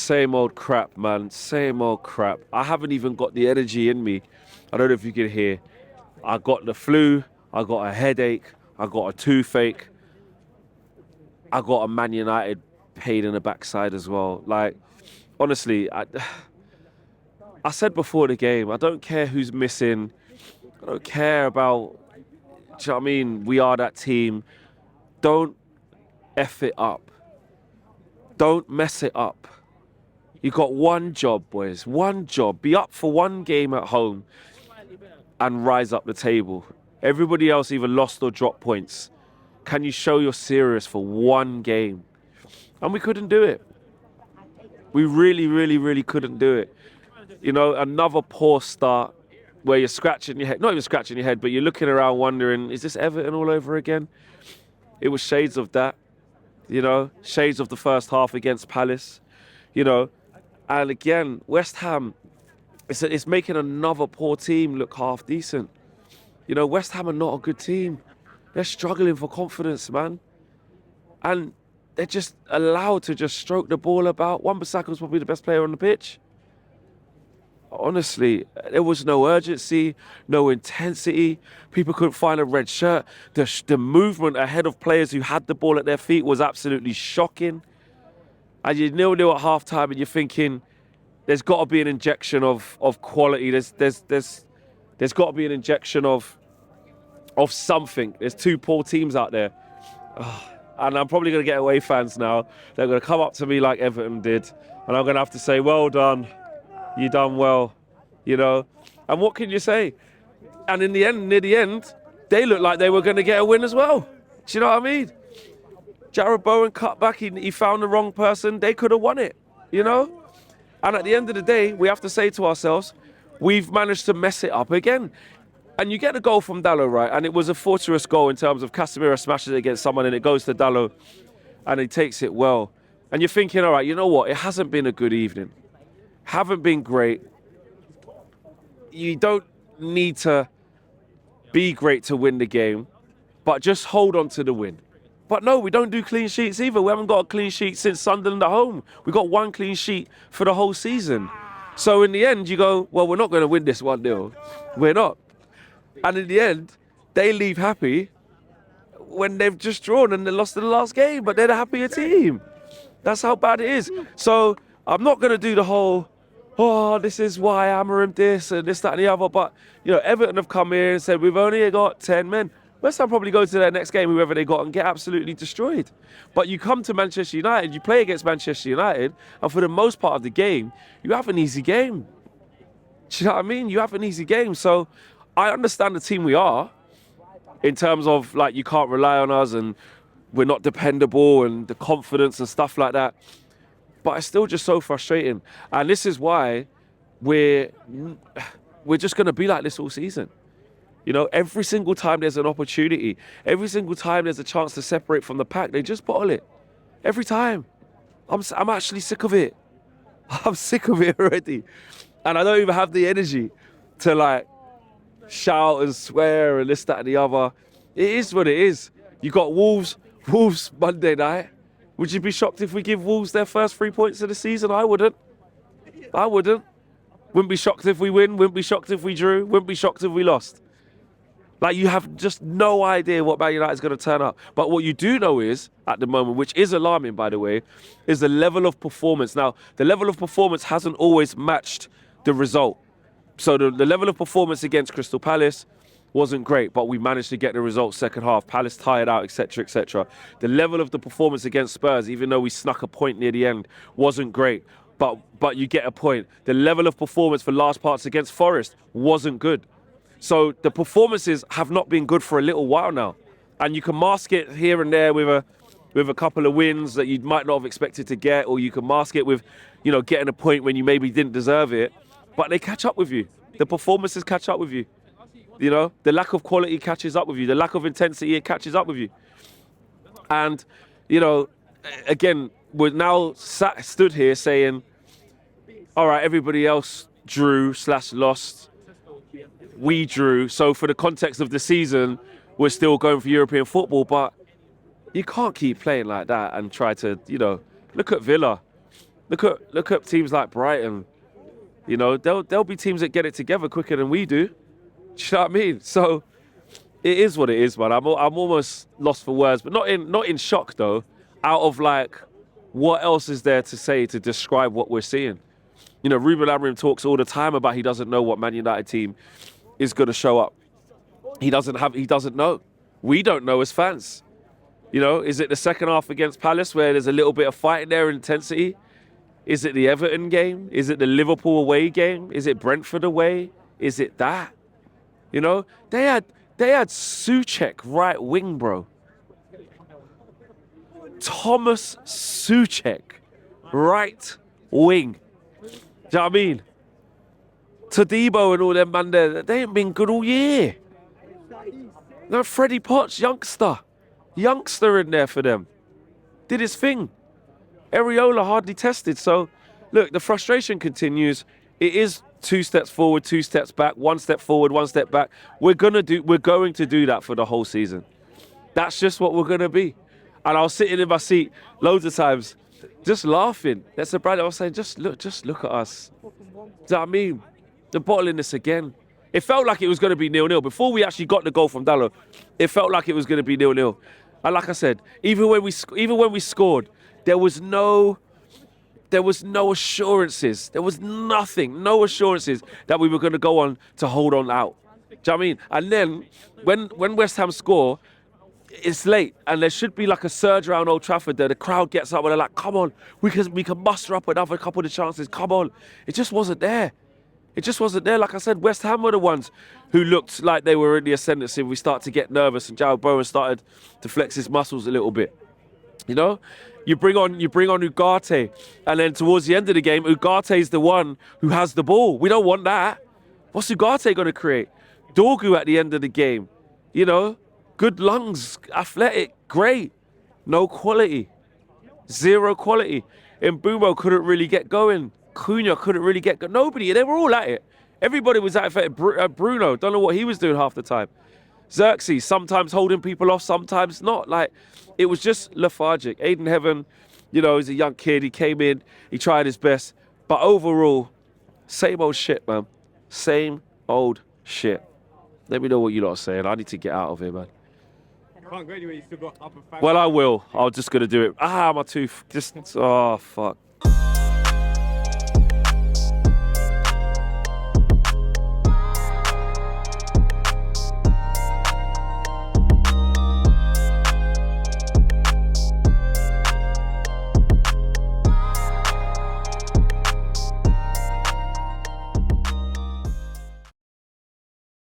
Same old crap, man. Same old crap. I haven't even got the energy in me. I don't know if you can hear. I got the flu. I got a headache. I got a toothache. I got a Man United pain in the backside as well. Like, honestly, I said before the game, I don't care who's missing. I don't care about, do you know what I mean? We are that team. Don't F it up. Don't mess it up. You got one job, boys. One job. Be up for one game at home and rise up the table. Everybody else either lost or dropped points. Can you show you're serious for one game? And we couldn't do it. We really, really, really couldn't do it. You know, another poor start where you're scratching your head. Not even scratching your head, but you're looking around wondering, is this Everton all over again? It was shades of that. You know, shades of the first half against Palace. You know, and again, West Ham, it's making another poor team look half decent. You know, West Ham are not a good team. They're struggling for confidence, man. And they're just allowed to just stroke the ball about. Wan-Bissaka's probably the best player on the pitch. Honestly, there was no urgency, no intensity. People couldn't find a red shirt. The movement ahead of players who had the ball at their feet was absolutely shocking. And you're 0-0 at half-time and you're thinking, there's got to be an injection of quality. There's got to be an injection of something. There's two poor teams out there. And I'm probably going to get away fans now. They're going to come up to me like Everton did. And I'm going to have to say, well done. You done well. You know. And what can you say? And in the end, near the end, they looked like they were going to get a win as well. Do you know what I mean? Jarrod Bowen cut back. He found the wrong person. They could have won it. You know. And at the end of the day, we have to say to ourselves, we've managed to mess it up again. And you get a goal from Dalot, right? And it was a fortuitous goal in terms of Casemiro smashes it against someone and it goes to Dalot and he takes it well. And you're thinking, all right, you know what? It hasn't been a good evening. Haven't been great. You don't need to be great to win the game, but just hold on to the win. But no, we don't do clean sheets either. We haven't got a clean sheet since Sunderland at home. We got one clean sheet for the whole season. So in the end, you go, well, we're not going to win this 1-0. We're not. And in the end, they leave happy when they've just drawn and they lost in the last game, but they're the happier team. That's how bad it is. So I'm not going to do the whole, oh, this is why Amorim this and this, that and the other. But, you know, Everton have come here and said, we've only got 10 men. West Ham probably go to their next game, whoever they got, and get absolutely destroyed. But you come to Manchester United, you play against Manchester United, and for the most part of the game, you have an easy game. Do you know what I mean? You have an easy game. So I understand the team we are in terms of, like, you can't rely on us and we're not dependable and the confidence and stuff like that. But it's still just so frustrating. And this is why we're just going to be like this all season. You know, every single time there's an opportunity, every single time there's a chance to separate from the pack, they just bottle it. Every time. I'm actually sick of it. I'm sick of it already. And I don't even have the energy to, like, shout and swear and this, that and the other. It is what it is. You got Wolves Monday night. Would you be shocked if we give Wolves their first 3 points of the season? I wouldn't. Wouldn't be shocked if we win. Wouldn't be shocked if we drew. Wouldn't be shocked if we lost. Like, you have just no idea what Man United is going to turn up. But what you do know is, at the moment, which is alarming, by the way, is the level of performance. Now, the level of performance hasn't always matched the result. So the level of performance against Crystal Palace wasn't great, but we managed to get the result second half. Palace tired out, etc., etc. The level of the performance against Spurs, even though we snuck a point near the end, wasn't great. But you get a point. The level of performance for large parts against Forest wasn't good. So the performances have not been good for a little while now. And you can mask it here and there with a couple of wins that you might not have expected to get, or you can mask it with, you know, getting a point when you maybe didn't deserve it. But they catch up with you. The performances catch up with you. You know, the lack of quality catches up with you. The lack of intensity, it catches up with you. And, you know, again, we're now stood here saying, all right, everybody else drew/lost. We drew. So for the context of the season, we're still going for European football. But you can't keep playing like that and try to, you know, look at Villa. Look at teams like Brighton. You know, there'll be teams that get it together quicker than we do. Do you know what I mean? So it is what it is, man. I'm almost lost for words, but not in shock though. Out of like, what else is there to say to describe what we're seeing? You know, Ruben Amorim talks all the time about he doesn't know what Man United team is going to show up. He doesn't know. We don't know as fans. You know, is it the second half against Palace where there's a little bit of fight in there and intensity? Is it the Everton game? Is it the Liverpool away game? Is it Brentford away? Is it that? You know, they had Souček right wing, bro. Thomas Souček right wing. Do you know what I mean? Todibo and all them man there, they ain't been good all year. No, Freddie Potts, youngster in there for them. Did his thing. Areola hardly tested. So, look, the frustration continues. It is 2 steps forward, 2 steps back, 1 step forward, 1 step back. We're going to do that for the whole season. That's just what we're going to be. And I was sitting in my seat loads of times, just laughing. That's the brother. I was saying, just look at us. Do you know what I mean? The bottling this again. It felt like it was going to be 0-0. Before we actually got the goal from Dalot, it felt like it was going to be 0-0. And like I said, even when we scored, there was no assurances. There was nothing, no assurances that we were going to go on to hold on out. Do you know what I mean? And then when West Ham score, it's late, and there should be like a surge around Old Trafford there. The crowd gets up and they're like, come on, we can muster up another couple of chances. Come on. It just wasn't there. It just wasn't there. Like I said, West Ham were the ones who looked like they were in the ascendancy. We start to get nervous, and Jarrod Bowen started to flex his muscles a little bit. You know, you bring on Ugarte, and then towards the end of the game, Ugarte's the one who has the ball. We don't want that. What's Ugarte going to create? Dorgu at the end of the game, you know, good lungs, athletic, great, no quality, zero quality. Mbeumo couldn't really get going. Cunha couldn't really get going. Nobody, they were all at it. Everybody was at it. Bruno, don't know what he was doing half the time. Xerxes, sometimes holding people off, sometimes not. Like, it was just lethargic. Aiden Heaven, you know, he's a young kid. He came in, he tried his best. But overall, same old shit, man. Same old shit. Let me know what you lot are saying. I need to get out of here, man. You can't go anywhere, you still got upper family. Well, I will. I'm just going to do it. My tooth. Oh, fuck.